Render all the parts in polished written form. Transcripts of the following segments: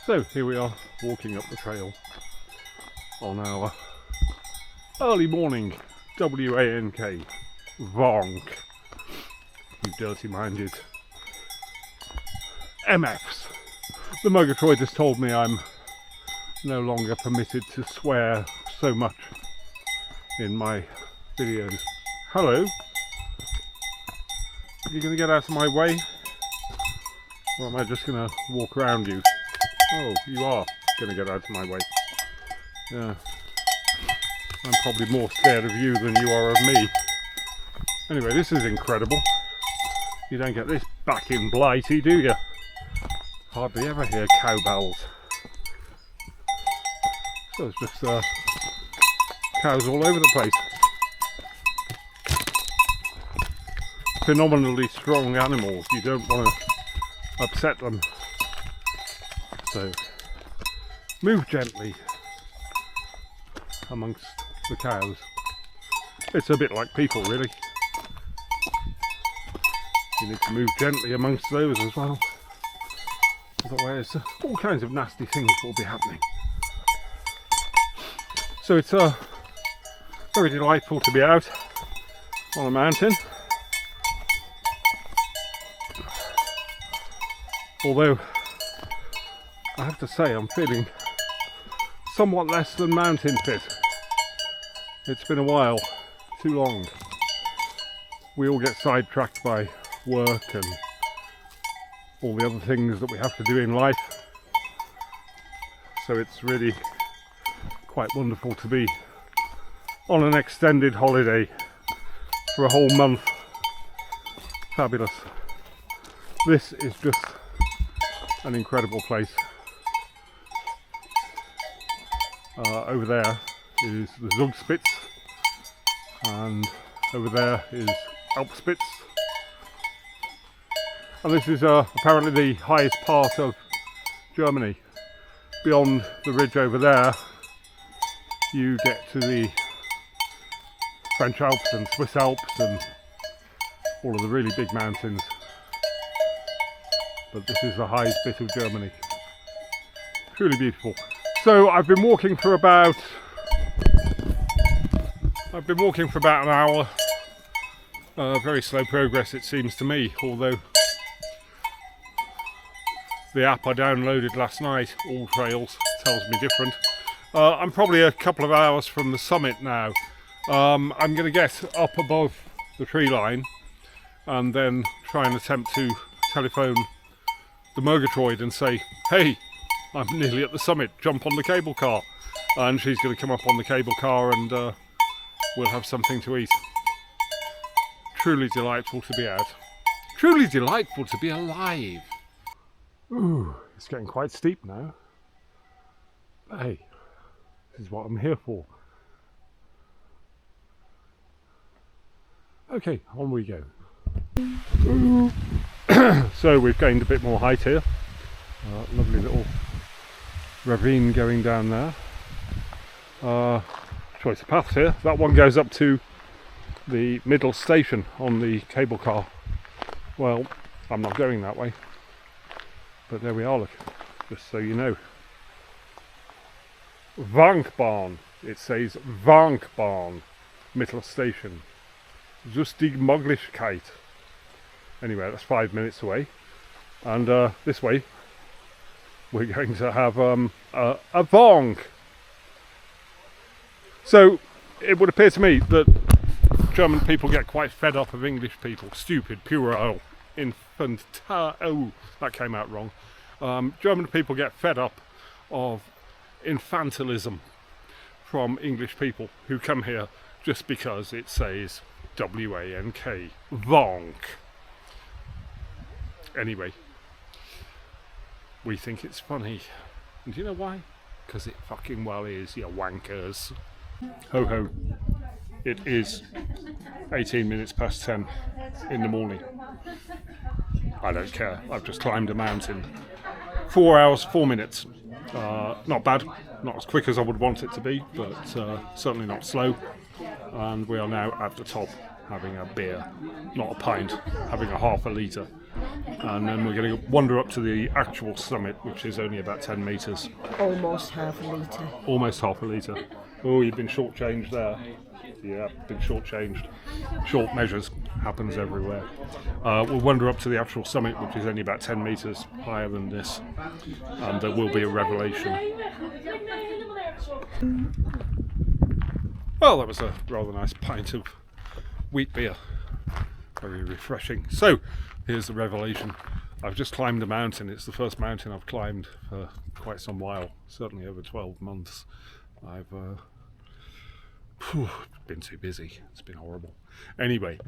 So here we are walking up the trail on our early morning W-A-N-K Wank, you dirty-minded MFs. The Murgatroyd has told me I'm no longer permitted to swear so much in my videos. Hello? Are you going to get out of my way? Or am I just going to walk around you? Oh, you are going to get out of my way. Yeah. I'm probably more scared of you than you are of me. Anyway, this is incredible. You don't get this back in Blighty, do you? Hardly ever hear cowbells. So it's just cows all over the place. Phenomenally strong animals. You don't want to upset them. So move gently amongst the cows. It's a bit like people, really. You need to move gently amongst those as well. Otherwise, all kinds of nasty things will be happening. So it's very delightful to be out on a mountain. Although, I have to say I'm feeling somewhat less than mountain fit. It's been a while, too long. We all get sidetracked by work and all the other things that we have to do in life. So it's really quite wonderful to be on an extended holiday for a whole month. Fabulous. This is just an incredible place. Over there is the Zugspitz, and over there is Alpspitz. And this is apparently the highest part of Germany. Beyond the ridge over there, you get to the French Alps and Swiss Alps and all of the really big mountains. But this is the highest bit of Germany. Truly beautiful. So I've been walking for about an hour. Very slow progress, it seems to me, although the app I downloaded last night, All Trails, tells me different. I'm probably a couple of hours from the summit now. I'm going to get up above the tree line and then try and attempt to telephone the Murgatroyd and say, hey, I'm nearly at the summit, jump on the cable car. And she's going to come up on the cable car and we'll have something to eat. Truly delightful to be out. Truly delightful to be alive. Ooh, it's getting quite steep now. But hey, this is what I'm here for. Okay, on we go. So we've gained a bit more height here. Lovely little ravine going down there. Choice of paths here. That one goes up to the middle station on the cable car. Well, I'm not going that way. But there we are, look, just so you know. Wankbahn. It says Wankbahn. Middle station. Lustige Möglichkeit. Anyway, that's 5 minutes away. And this way, we're going to have a Wank. So, it would appear to me that German people get quite fed up of English people. Stupid, puerile, oh, that came out wrong. German people get fed up of infantilism from English people who come here just because it says W-A-N-K, Wank. Anyway, we think it's funny. And do you know why? Because it fucking well is, you wankers. Ho ho. It is 18 minutes past 10 in the morning. I don't care. I've just climbed a mountain. 4 hours, 4 minutes. Not bad. Not as quick as I would want it to be, but certainly not slow. And we are now at the top having a beer. Not a pint, having a half a litre. and then we're going to wander up to the actual summit, which is only about 10 metres. Almost half a litre. Almost half a litre. Oh, you've been shortchanged there. Yeah, been shortchanged. Short measures happens everywhere. We'll wander up to the actual summit, which is only about 10 metres higher than this, and there will be a revelation. Well, that was a rather nice pint of wheat beer. Very refreshing. So, here's the revelation. I've just climbed a mountain. It's the first mountain I've climbed for quite some while, certainly over 12 months. I've been too busy. It's been horrible. Anyway,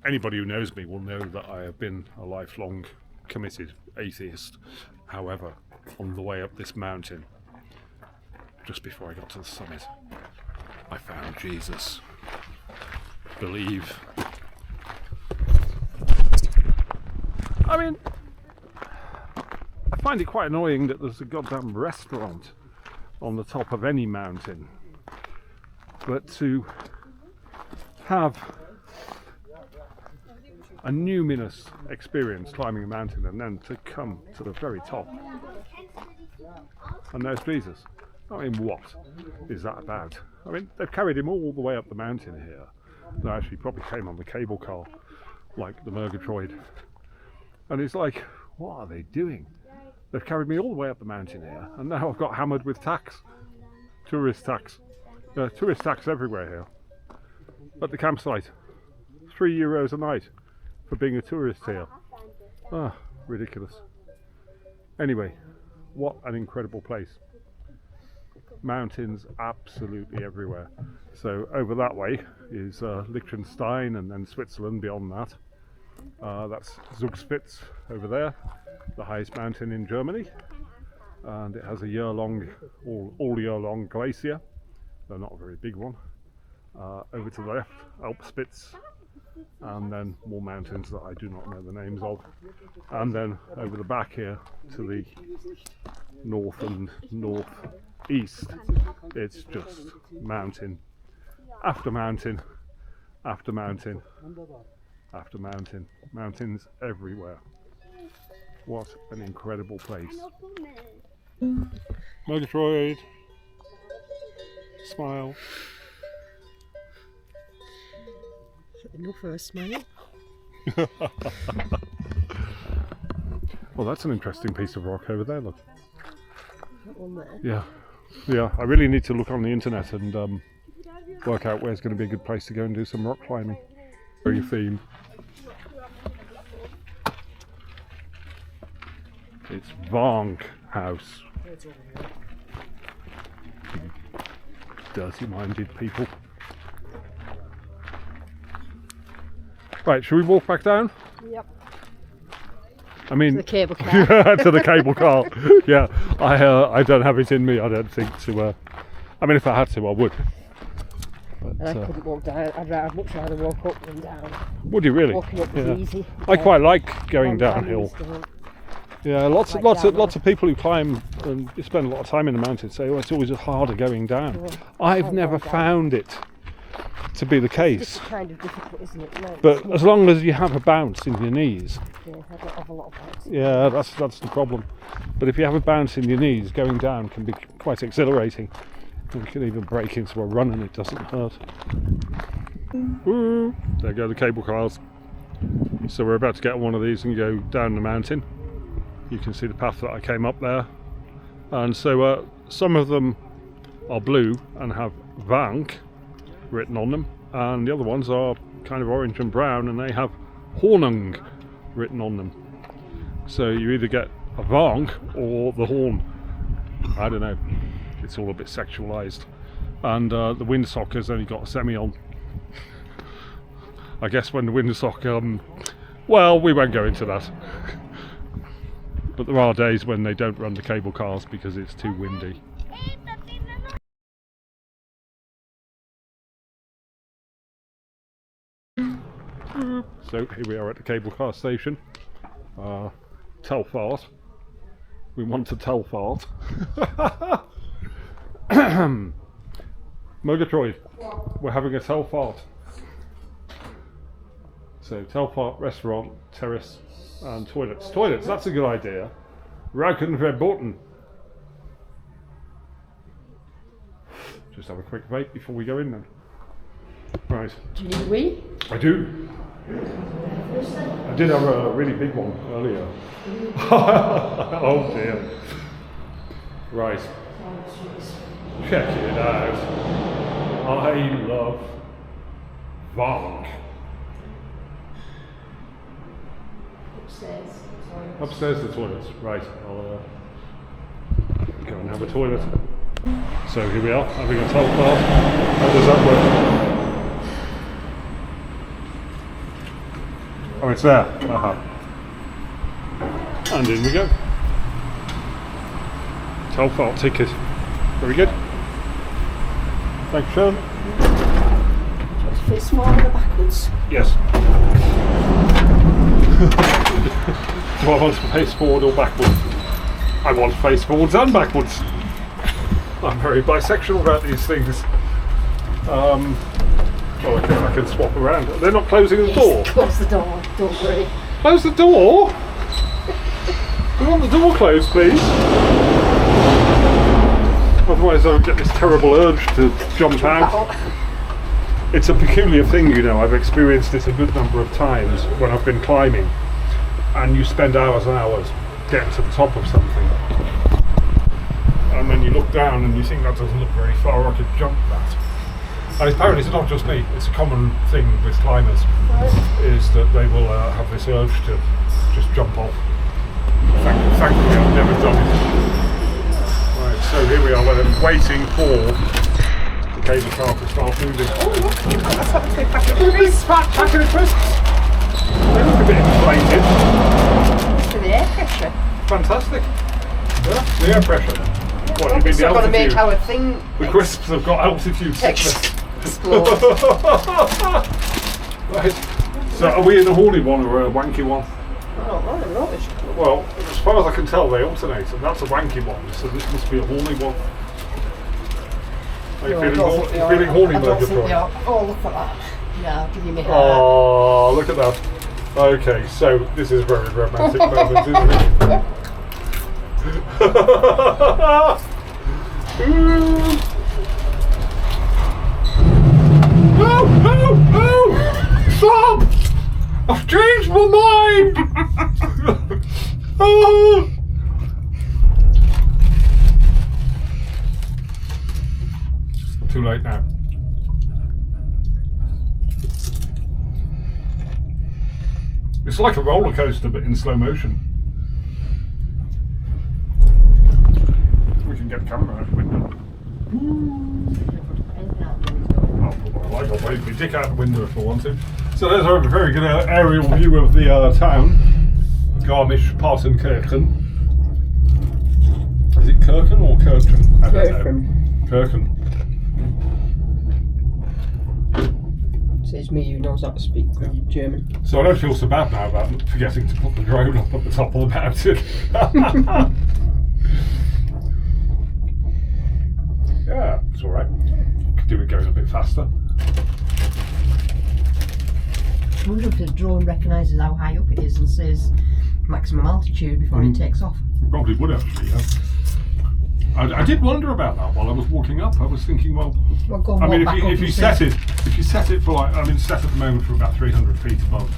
anybody who knows me will know that I have been a lifelong committed atheist. However, on the way up this mountain, just before I got to the summit, I found Jesus. Believe. I mean, I find it quite annoying that there's a goddamn restaurant on the top of any mountain, but to have a numinous experience climbing a mountain and then to come to the very top and there's Jesus. I mean, what is that about? I mean, they've carried him all the way up the mountain here. They actually probably came on the cable car, like the Murgatroyd. And it's like, what are they doing? They've carried me all the way up the mountain here, and now I've got hammered with tax. Tourist tax. Tourist tax everywhere here. At the campsite. €3 a night for being a tourist here. Ah, ridiculous. Anyway, what an incredible place. Mountains absolutely everywhere. So over that way is Liechtenstein, and then Switzerland beyond that. That's Zugspitze over there, the highest mountain in Germany, and it has a year-long, all year-long glacier, though not a very big one. Over to the left, Alpspitze, and then more mountains that I do not know the names of, and then over the back here to the north and northeast, it's just mountain after mountain after mountain after mountain, mountains everywhere. What an incredible place. Murgatroyd, smile. Enough for a smile. Well, that's an interesting piece of rock over there, look. That one there. Yeah, I really need to look on the internet and work out where's going to be a good place to go and do some rock climbing. Very theme. It's Wank House. Dirty-minded people. Right, shall we walk back down? Yep. I mean, To the cable car. to the cable car. Yeah, I don't have it in me. I don't think to. I mean, if I had to, I would. But, And I couldn't walk down. I'd much rather walk up than down. Would you really? Walking up was easy. I quite like going downhill. Yeah, lots of people who climb and spend a lot of time in the mountains say, "Oh, it's always harder going down." Yeah, I've never found it to be the case. It's kind of difficult, isn't it? No, But as long as you have a bounce in your knees, yeah, I don't have a lot of bounce. yeah, that's the problem. But if you have a bounce in your knees, going down can be quite exhilarating. You can even break into a run and it doesn't hurt. Woo! There go the cable cars. So we're about to get on one of these and go down the mountain. You can see the path that I came up there. And so some of them are blue and have Wank written on them, and the other ones are kind of orange and brown and they have Hornung written on them. So you either get a Wank or the horn. I don't know. It's all a bit sexualized. And the windsock has only got a semi on. I guess when the windsock, well, we won't go into that. But there are days when they don't run the cable cars because it's too windy. So here we are at the cable car station. Telfart. We want to Telfart. Murgatroyd, we're having a Telfart. So Telfart restaurant, terrace, and toilets. Toilets, that's a good idea. Ruiken verboten. Just have a quick vape before we go in then. Right. Do you need a wee? I do. I did have a really big one earlier. Oh dear. Right. Check it out. I love Wank. Upstairs. Sorry. Upstairs the toilets. Right. I'll go and have a toilet. So here we are, having a towel bath. How does that work? Oh, it's there. And in we go. Telfart ticket. Very good. Thanks, Sean. Just a bit smaller backwards. Yes. Do I want to face forward or backwards? I want to face forwards and backwards. I'm very bisexual about these things. Well, I can swap around. They're not closing the door. Close the door, don't worry. Close the door? We want the door closed, please. Otherwise I'll get this terrible urge to jump out. It's a peculiar thing, you know. I've experienced this a good number of times when I've been climbing, and you spend hours and hours getting to the top of something, and then you look down and you think that doesn't look very far, I could jump that. And apparently it's not just me, it's a common thing with climbers, is that they will have this urge to just jump off. Thankfully I've never done it. Right, so here we are, we're waiting for the cable car to start moving. Oh look, that's a big packet of crisps! Packet of crisps! They look a bit inflated. For the air pressure. Fantastic. Yeah, the air pressure. What, you mean the got to make altitude? our thing. The crisps have got altitude sickness. Explode. Right. So are we in a horny one or a wanky one? I don't know, they're rubbish. Well, as far as I can tell, they alternate, and that's a wanky one, so this must be a horny one. Are you feeling horny, Murgatroyd? Oh, look at that. Yeah, I'll give you my heart. Oh, look at that. Okay, so this is a very romantic moment, isn't it? No! Stop! I've changed my mind! Oh. Too late now. It's like a roller coaster, but in slow motion. We can get the camera out the window. I got wave my dick out the window if I want to. So there's a very good aerial view of the town. Garmisch-Partenkirchen. Is it Kirchen or Kirchen? I don't know. Kirchen. Says me who knows how to speak German. So I don't feel so bad now about forgetting to put the drone up at the top of the mountain. Yeah, it's alright. Could do it going a bit faster. I wonder if the drone recognises how high up it is and says maximum altitude before it takes off. Probably would actually, yeah. I did wonder about that while I was walking up. I was thinking, well, I mean, if you set it for like, I mean, set at the moment for about 300 feet above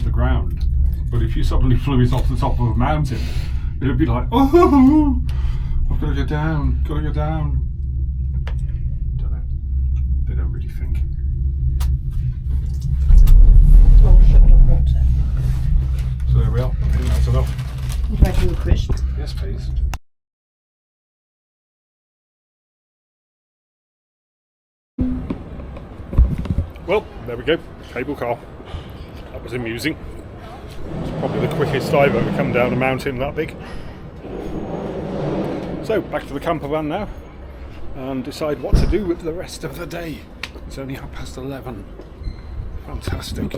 the ground, but if you suddenly flew it off the top of a mountain, it would be like, oh, I've got to go down, got to go down. Don't know. They don't really think. Oh, shut up, water. So there we are. I think that's enough. Would you like to do a crisp? Yes, please. Well, there we go, cable car. That was amusing. It's probably the quickest I've ever come down a mountain that big. So, back to the camper van now and decide what to do with the rest of the day. It's only 11:30. Fantastic.